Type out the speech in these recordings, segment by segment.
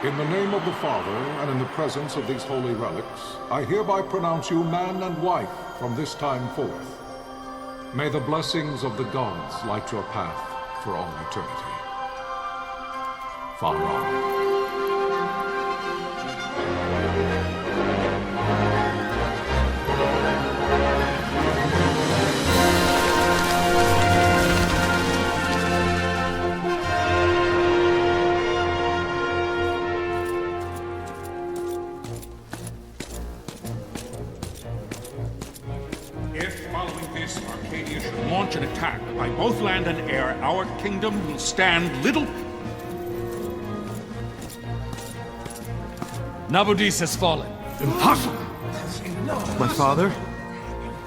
In the name of the Father, and in the presence of these holy relics, I hereby pronounce you man and wife from this time forth. May the blessings of the gods light your path for all eternity. Far on. Launch an attack by both land and air, our kingdom will stand little... Nabudis has fallen. Impossible! My father?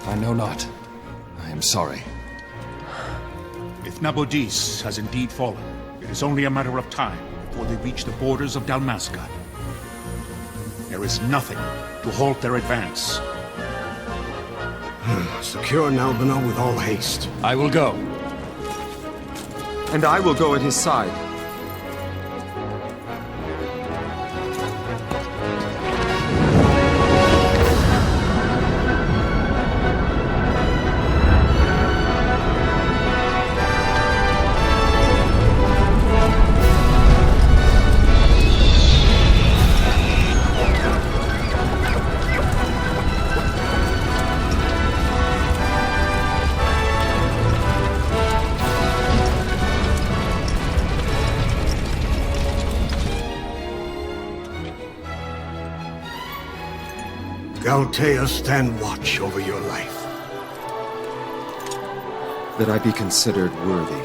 I know not. I am sorry. If Nabudis has indeed fallen, it is only a matter of time before they reach the borders of Dalmasca. There is nothing to halt their advance. Secure Nalbina with all haste. I will go. And I will go at his side. Galtea, stand watch over your life. That I be considered worthy.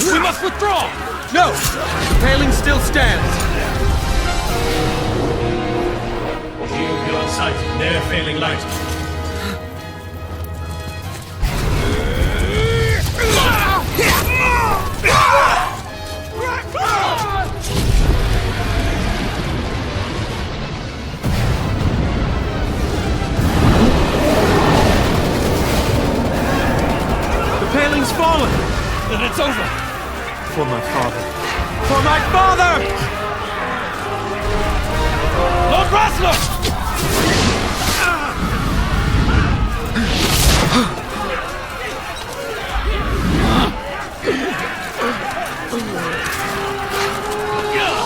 We must withdraw! No! The paling still stands! Shield beyond sight, near failing light. The paling's fallen! Then it's over! For my father. For my father! Lord Rasler! Yeah!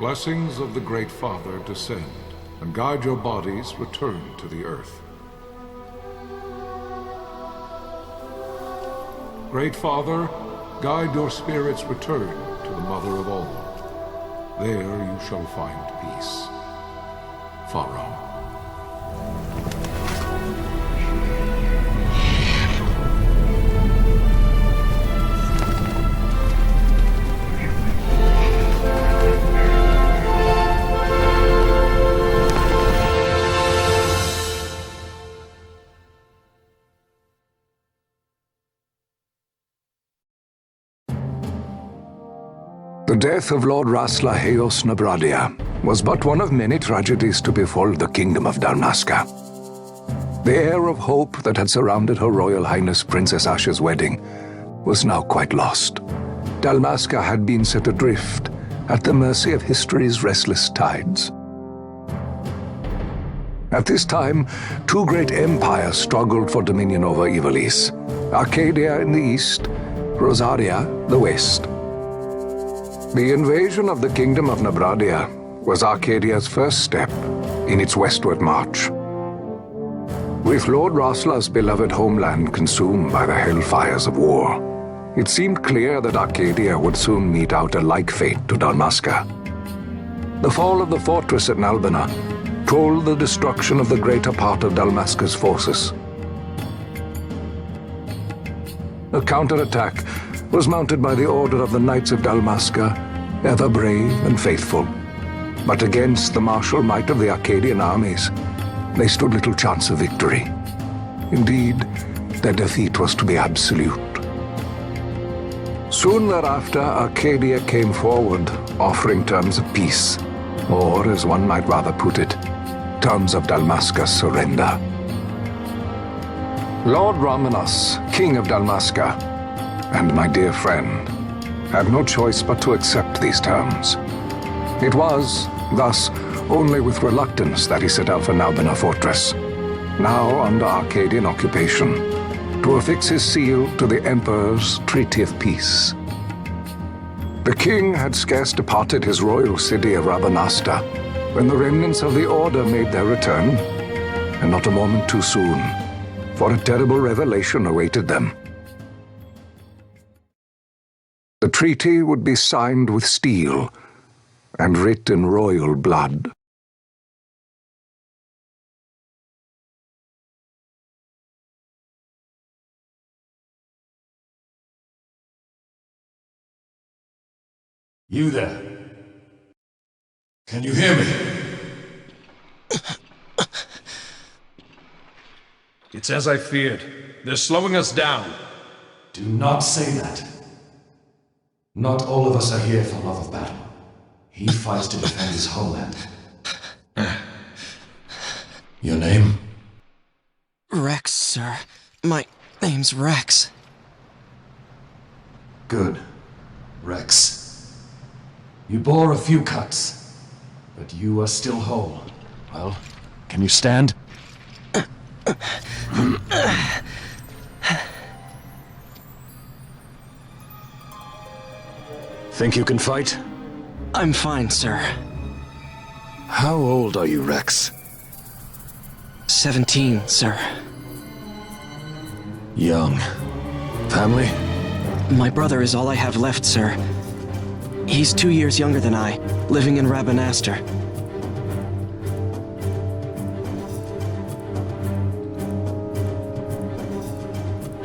blessings of the Great Father descend, and guide your bodies return to the earth. Great Father, guide your spirits return to the Mother of all. There you shall find peace. Pharaoh. The death of Lord Rasla Heos Nabradia was but one of many tragedies to befall the kingdom of Dalmasca. The air of hope that had surrounded Her Royal Highness Princess Asha's wedding was now quite lost. Dalmasca had been set adrift at the mercy of history's restless tides. At this time, two great empires struggled for dominion over Ivalice: Arcadia in the east, Rosaria the west. The invasion of the Kingdom of Nabradia was Arcadia's first step in its westward march. With Lord Rasla's beloved homeland consumed by the hellfires of war, it seemed clear that Arcadia would soon mete out a like fate to Dalmasca. The fall of the fortress at Nalbina told the destruction of the greater part of Dalmasca's forces. A counterattack was mounted by the order of the Knights of Dalmasca, ever brave and faithful. But against the martial might of the Arcadian armies, they stood little chance of victory. Indeed, their defeat was to be absolute. Soon thereafter, Arcadia came forward, offering terms of peace, or, as one might rather put it, terms of Dalmasca's surrender. Lord Ramenas, King of Dalmasca, and my dear friend, had no choice but to accept these terms. It was, thus, only with reluctance that he set out for Nalbina Fortress, now under Arcadian occupation, to affix his seal to the Emperor's Treaty of Peace. The king had scarce departed his royal city of Rabanasta when the remnants of the Order made their return, and not a moment too soon, for a terrible revelation awaited them. The treaty would be signed with steel and writ in royal blood. You there? Can you hear me? It's as I feared. They're slowing us down. Do not say that. Not all of us are here for love of battle. He fights to defend his homeland. Your name? Rex, sir. My name's Rex. Good. Rex. You bore a few cuts, but you are still whole. Well, can you stand? Think you can fight? I'm fine, sir. How old are you, Rex? 17, sir. Young. Family? My brother is all I have left, sir. He's 2 years younger than I, living in Rabanaster.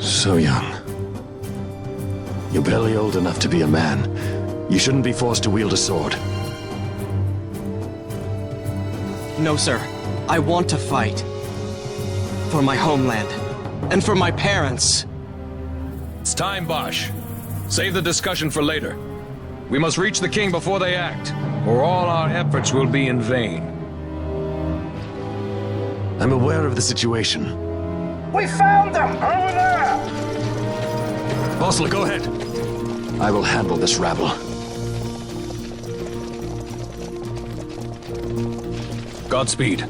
So young. You're barely old enough to be a man. You shouldn't be forced to wield a sword. No, sir. I want to fight. For my homeland. And for my parents. It's time, Bosch. Save the discussion for later. We must reach the king before they act, or all our efforts will be in vain. I'm aware of the situation. We found them! Over there! Bossler, go ahead. I will handle this rabble. Godspeed.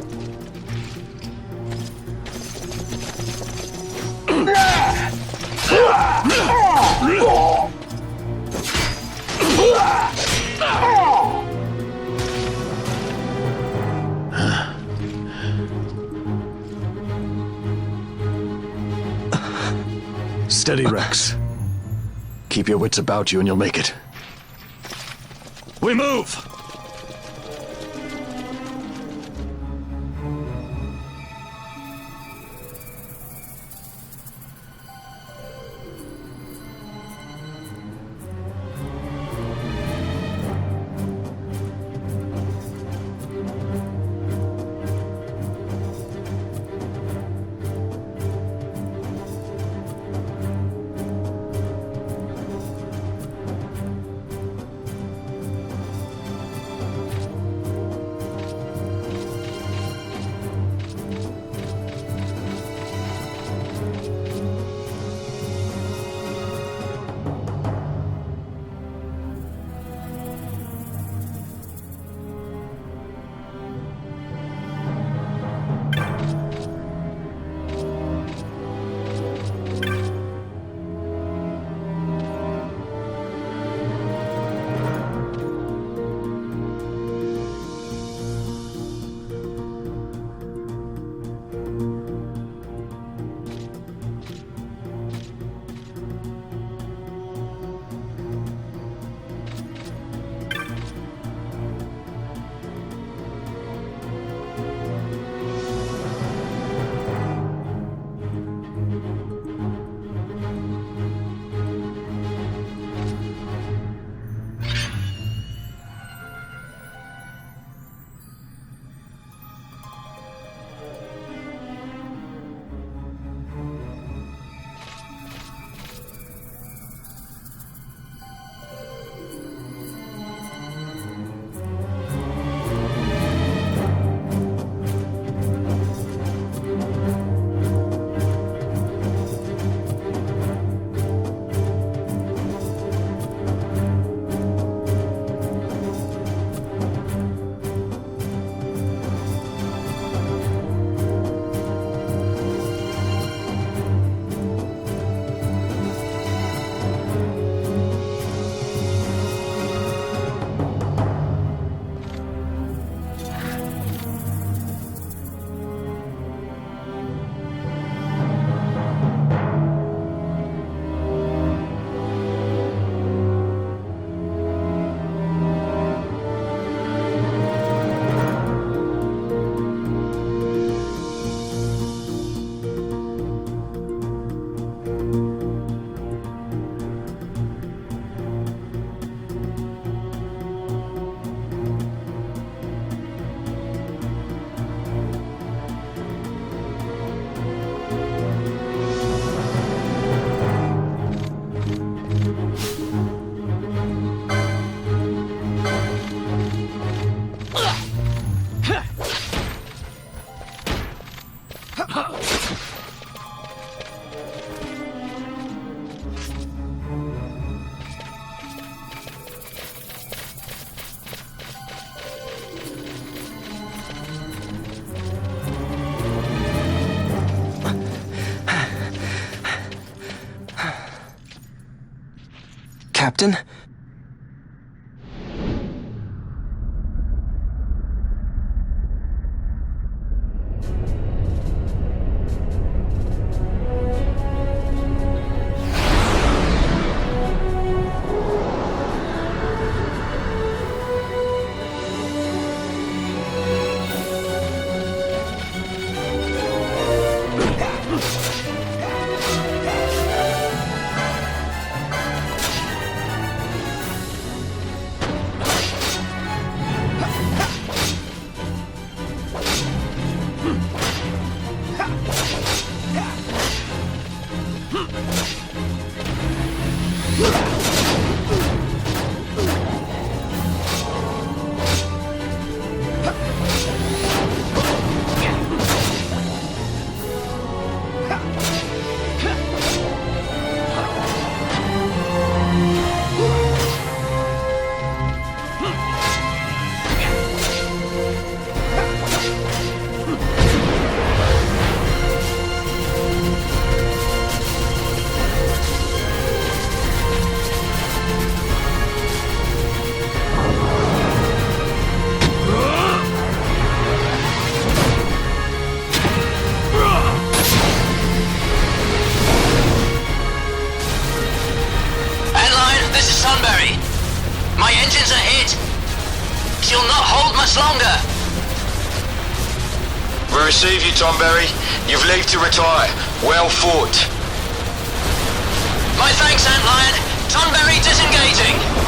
Steady, Rex. Keep your wits about you and you'll make it. We move! Captain? Rex, you'll not hold much longer! We receive you, Tonberry. You've leave to retire. Well fought. My thanks, Antlion. Tonberry disengaging!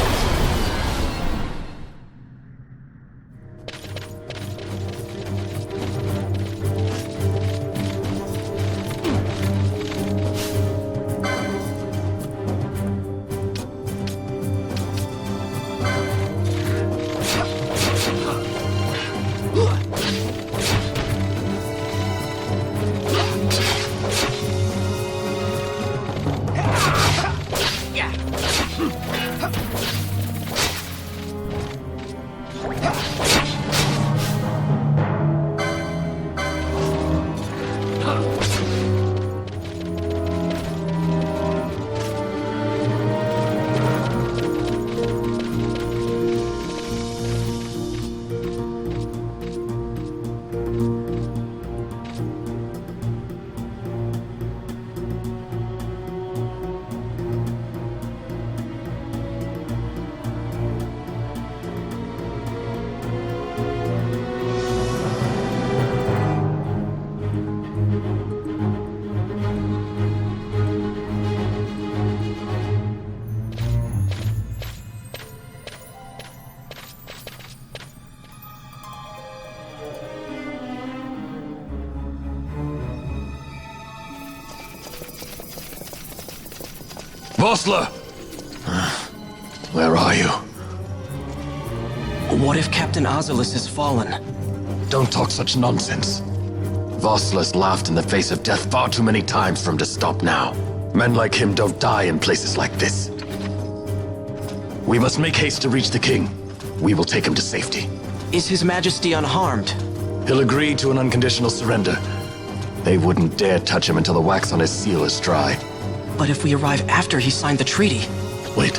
Vossler! Where are you? What if Captain Oculus has fallen? Don't talk such nonsense. Vossler's laughed in the face of death far too many times for him to stop now. Men like him don't die in places like this. We must make haste to reach the king. We will take him to safety. Is His Majesty unharmed? He'll agree to an unconditional surrender. They wouldn't dare touch him until the wax on his seal is dry. But if we arrive after he signed the treaty... Wait.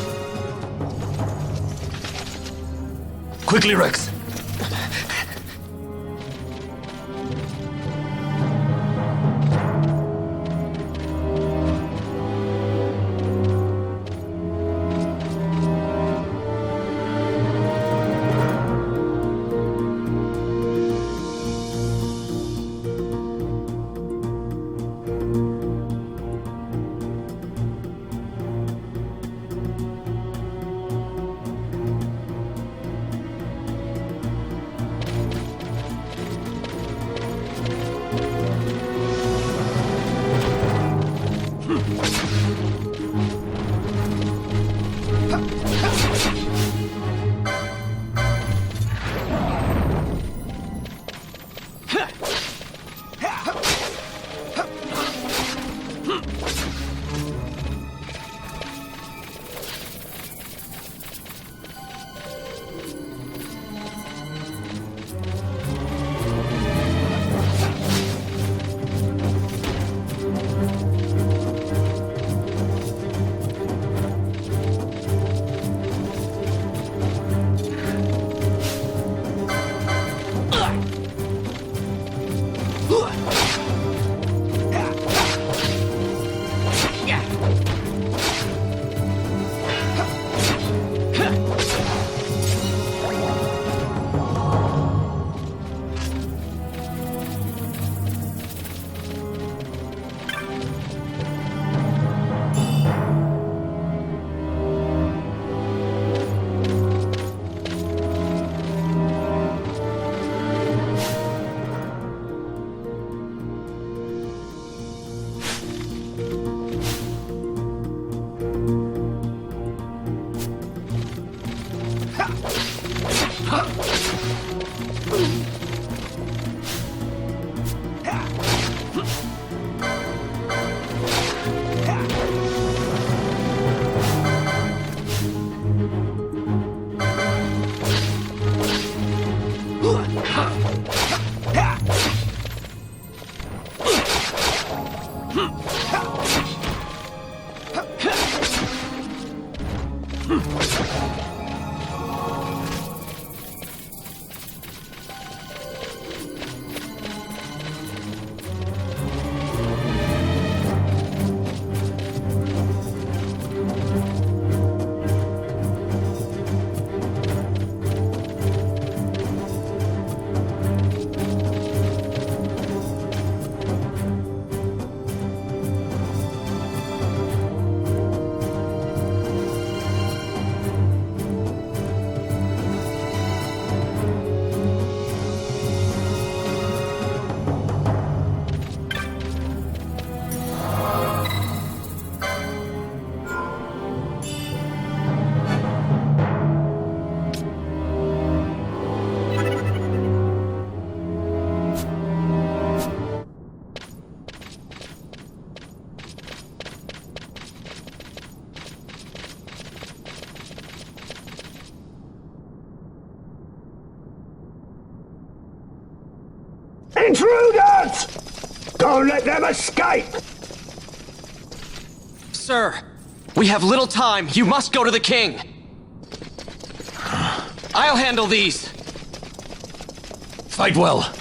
Quickly, Rex! Intruders! Don't let them escape! Sir, we have little time. You must go to the king. I'll handle these. Fight well.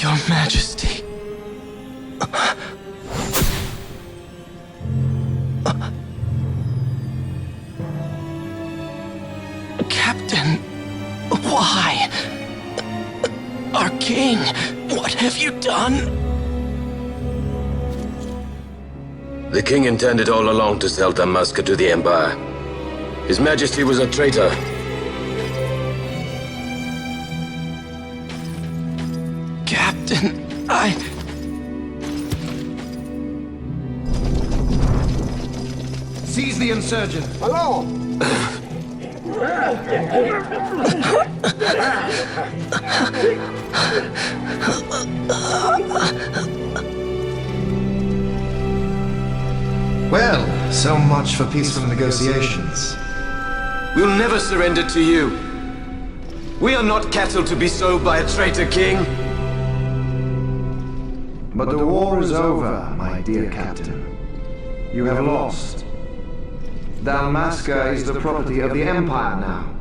Your Majesty. Captain, why? Our king, what have you done? The king intended all along to sell Dalmasca to the Empire. His Majesty was a traitor. Captain, Seize the insurgent. Hello! Well, so much for peaceful negotiations. We'll never surrender to you. We are not cattle to be sold by a traitor king. But the war is over, my dear captain. You have lost. Dalmasca is the property of the Empire now.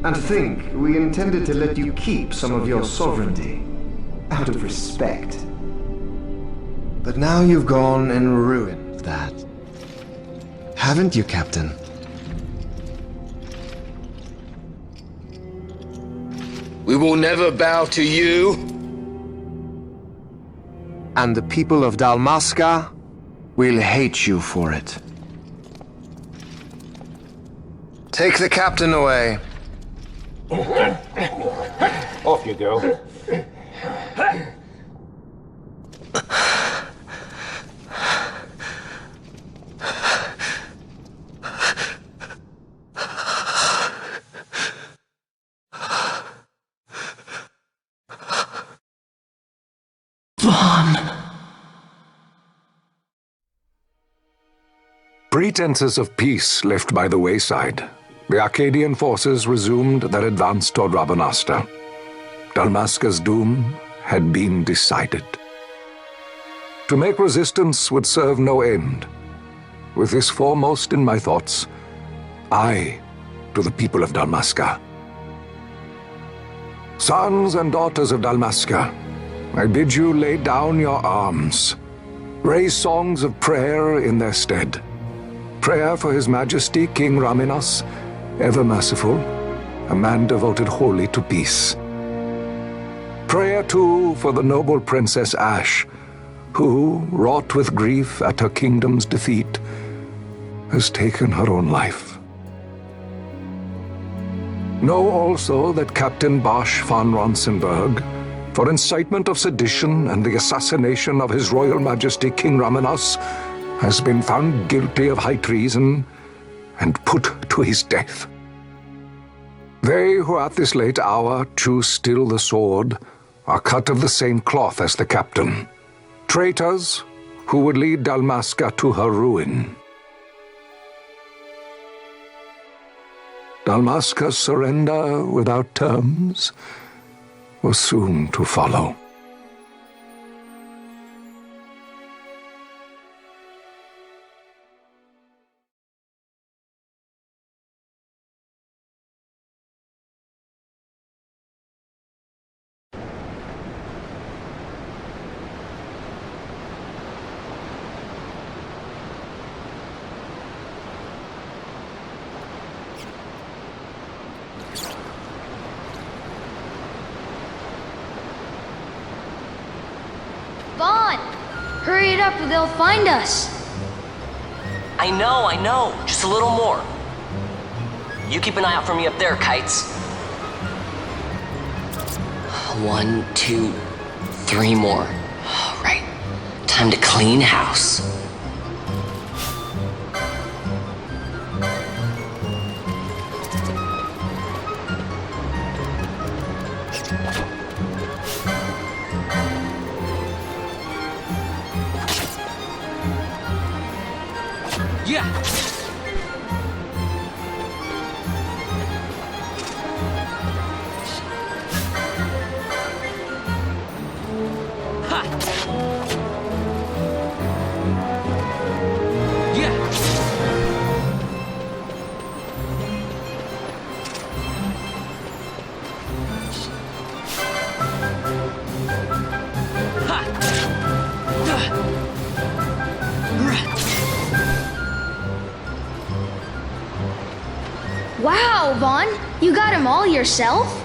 And think, we intended to let you keep some of your sovereignty, out of respect. But now you've gone and ruined that. Haven't you, Captain? We will never bow to you. And the people of Dalmasca will hate you for it. Take the captain away. Off you go. Pretenses of peace left by the wayside, the Arcadian forces resumed their advance toward Rabanasta. Dalmasca's doom had been decided. To make resistance would serve no end. With this foremost in my thoughts, I to the people of Dalmasca. Sons and daughters of Dalmasca, I bid you lay down your arms. Raise songs of prayer in their stead. Prayer for His Majesty King Raminas, ever merciful, a man devoted wholly to peace. Prayer, too, for the noble Princess Ash, who, wrought with grief at her kingdom's defeat, has taken her own life. Know also that Captain Bosch von Ronsenberg, for incitement of sedition and the assassination of His Royal Majesty King Ramenos, has been found guilty of high treason and put to his death. They who at this late hour choose still the sword are cut of the same cloth as the captain, traitors who would lead Dalmasca to her ruin. Dalmasca's surrender without terms was soon to follow. Vaughn! Hurry it up or they'll find us! I know. Just a little more. You keep an eye out for me up there, Kites. 1, 2, 3 more. Right. Time to clean house. Yeah! Ha! Yeah! Wow, Vaughn! You got him all yourself?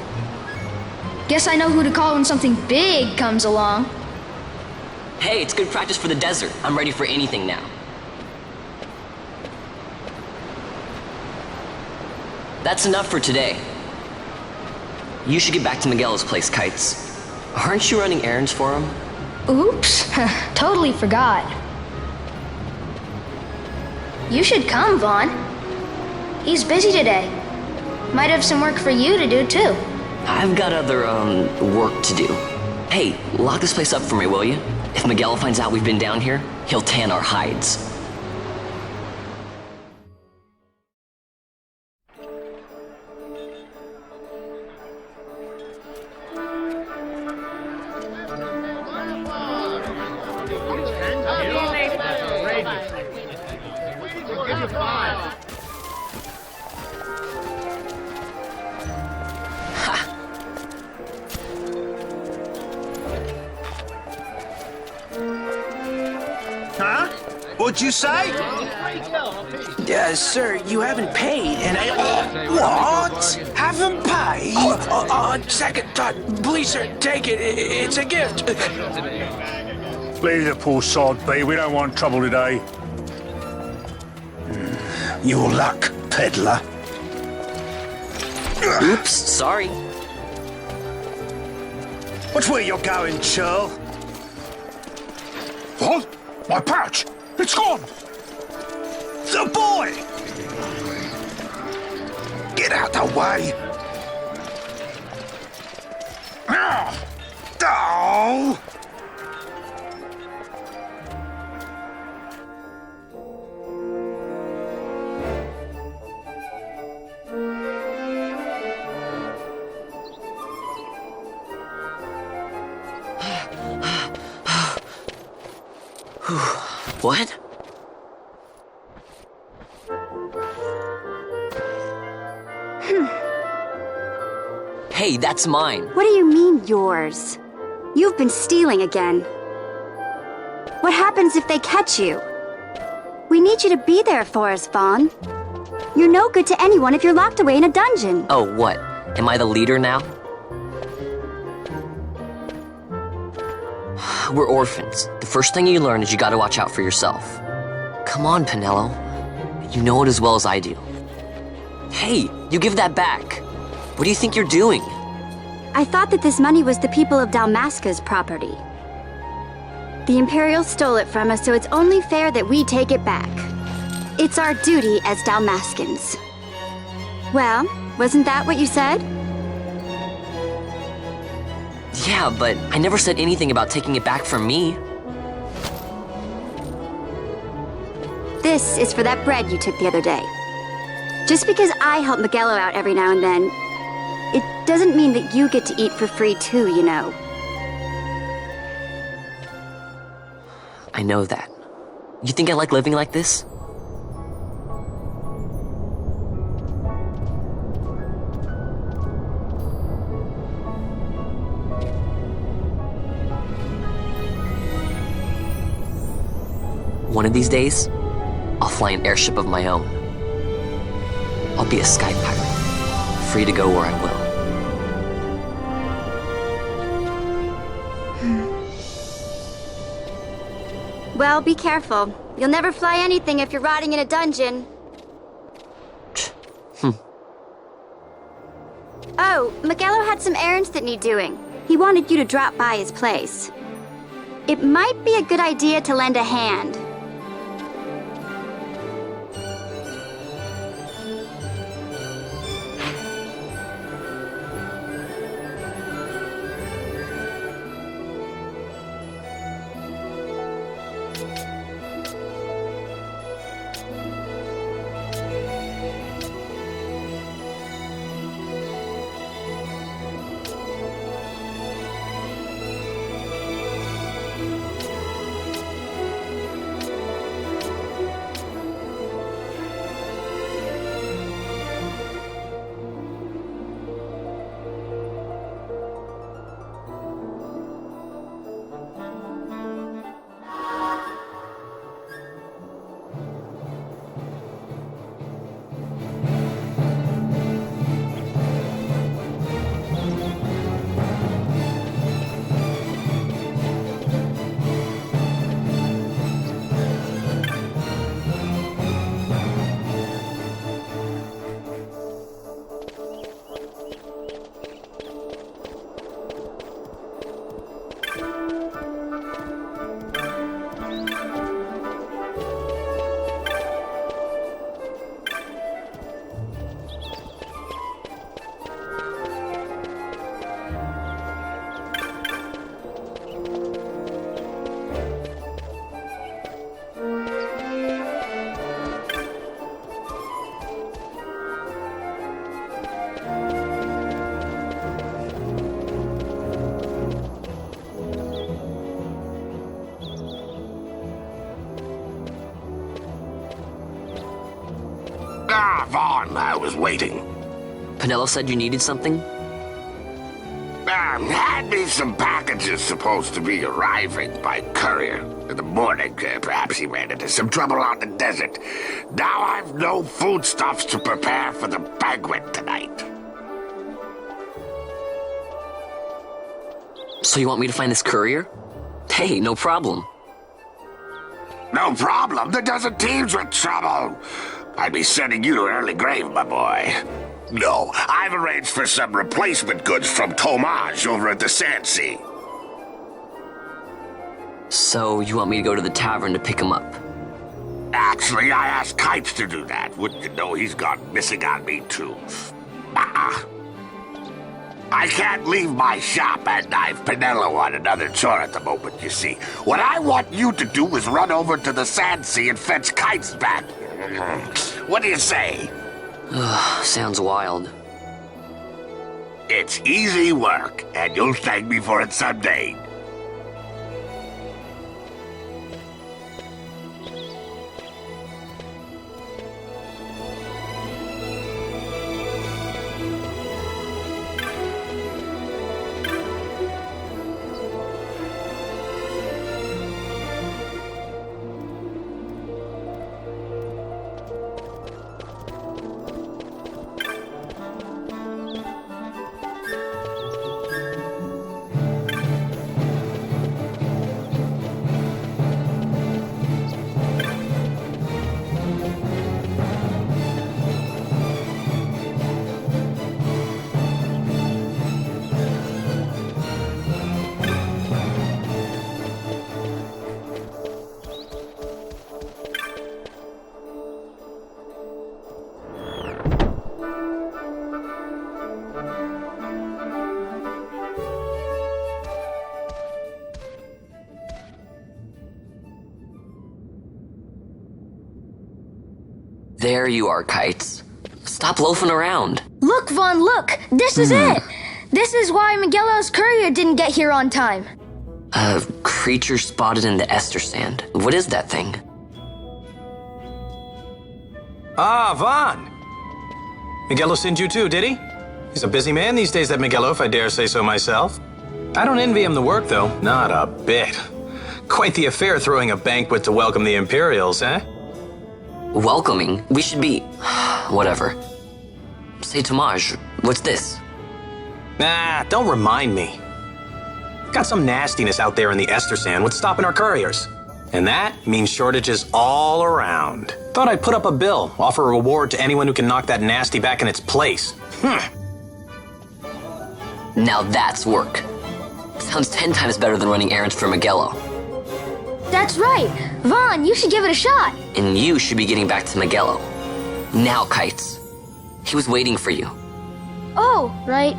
Guess I know who to call when something big comes along. Hey, it's good practice for the desert. I'm ready for anything now. That's enough for today. You should get back to Miguel's place, Kites. Aren't you running errands for him? Oops, totally forgot. You should come, Vaughn. He's busy today. Might have some work for you to do, too. I've got other, work to do. Hey, lock this place up for me, will you? If Miguel finds out we've been down here, he'll tan our hides. Huh? What'd you say? Sir, you haven't paid, and What? Haven't paid? On second thought, please, sir, take it. It's a gift. Leave the poor sod be. We don't want trouble today. Your luck, peddler. Oops, sorry. Watch where you're going, churl. What? My pouch! It's gone! The boy! Get out the way! Oh! What? Hey, that's mine. What do you mean, yours? You've been stealing again. What happens if they catch you? We need you to be there for us, Vaughn. You're no good to anyone if you're locked away in a dungeon. Oh, what? Am I the leader now? We're orphans. The first thing you learn is you gotta watch out for yourself. Come on, Pinello. You know it as well as I do. Hey, you give that back. What do you think you're doing? I thought that this money was the people of Dalmasca's property. The Imperials stole it from us, so it's only fair that we take it back. It's our duty as Dalmascans. Well, wasn't that what you said? Yeah, but I never said anything about taking it back from me. This is for that bread you took the other day. Just because I help Miguelo out every now and then, it doesn't mean that you get to eat for free too, you know. I know that. You think I like living like this? One of these days, I'll fly an airship of my own. I'll be a sky pirate, free to go where I will. Well, be careful. You'll never fly anything if you're rotting in a dungeon. Oh, Miguelo had some errands that need doing. He wanted you to drop by his place. It might be a good idea to lend a hand. Ah, Vaughn, I was waiting. Pinello said you needed something? Had me some packages supposed to be arriving by courier. In the morning, perhaps he ran into some trouble out in the desert. Now I've no foodstuffs to prepare for the banquet tonight. So you want me to find this courier? Hey, no problem. No problem. The desert teems with trouble. I'd be sending you to an early grave, my boy. No, I've arranged for some replacement goods from Tomage over at the Sandsea. So you want me to go to the tavern to pick him up? Actually, I asked Kites to do that. Wouldn't you know he's gone missing on me, too. I can't leave my shop, and I've Pinello on another chore at the moment, you see. What I want you to do is run over to the Sandsea and fetch Kites back. What do you say? Sounds wild. It's easy work, and you'll thank me for it someday. There you are, Kites. Stop loafing around. Look, Vaughn, look! This is it! This is why Miguelo's courier didn't get here on time. A creature spotted in the Ester Sand. What is that thing? Ah, Vaughn! Miguelo sent you too, did he? He's a busy man these days, that Miguelo, if I dare say so myself. I don't envy him the work, though. Not a bit. Quite the affair throwing a banquet to welcome the Imperials, eh? Welcoming? We should be... whatever. Say, Tomaj, what's this? Nah, don't remind me. Got some nastiness out there in the Ester Sand. What's stopping our couriers? And that means shortages all around. Thought I'd put up a bill, offer a reward to anyone who can knock that nasty back in its place. Now that's work. Sounds 10 times better than running errands for Miguelo. That's right. Vaughn, you should give it a shot. And you should be getting back to Miguelo. Now, Kites. He was waiting for you. Oh, right.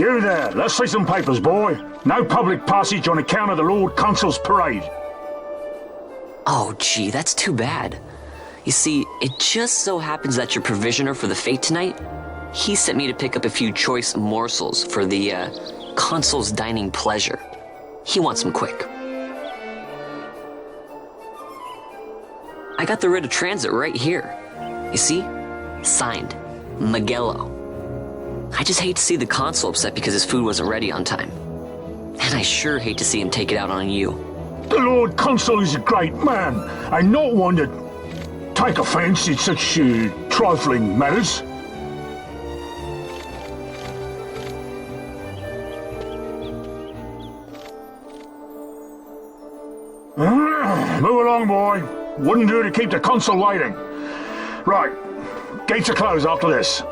You there, let's see some papers, boy. No public passage on account of the Lord Consul's parade. Oh, gee, that's too bad. You see, it just so happens that your provisioner for the fete tonight, he sent me to pick up a few choice morsels for the, Consul's dining pleasure. He wants them quick. I got the writ of transit right here. You see? Signed, Miguelo. I just hate to see the Consul upset because his food wasn't ready on time. And I sure hate to see him take it out on you. The Lord Consul is a great man, and not one to take offence in such trifling matters. Move along, boy. Wouldn't do to keep the Consul waiting. Right, gates are closed after this.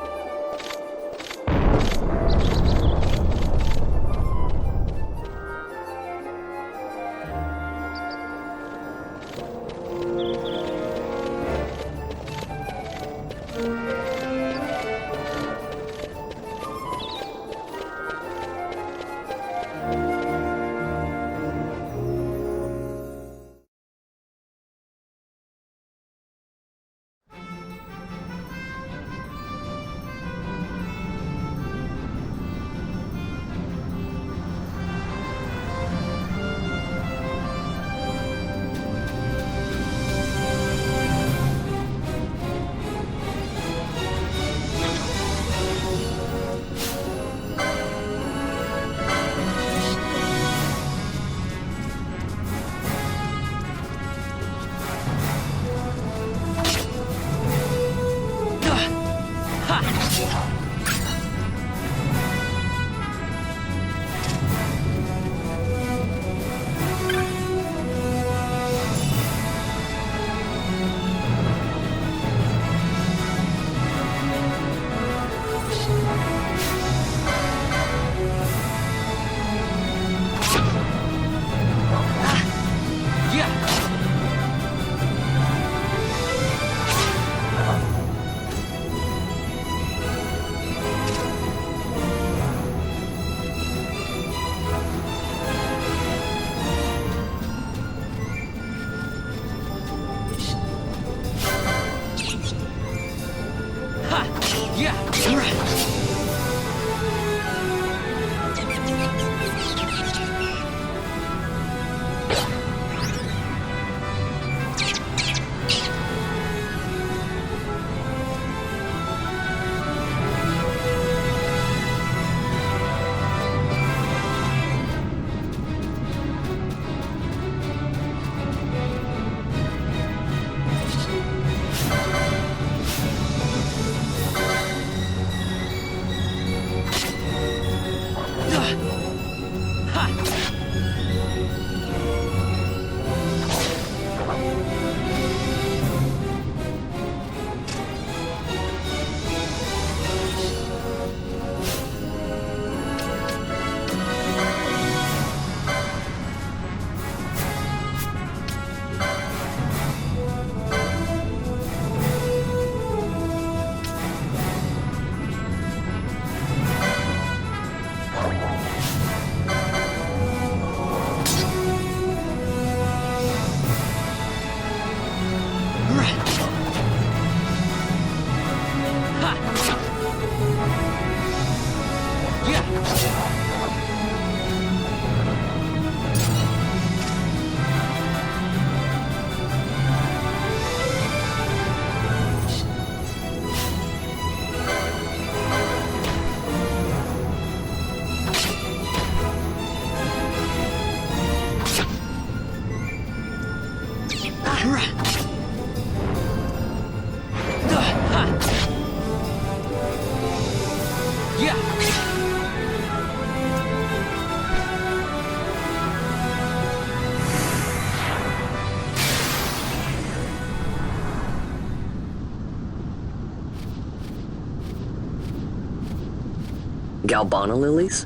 Galbana lilies?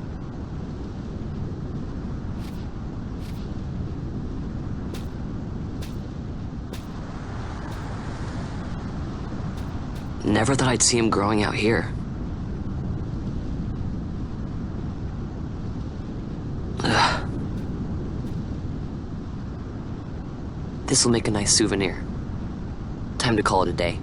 Never thought I'd see him growing out here. This'll make a nice souvenir. Time to call it a day.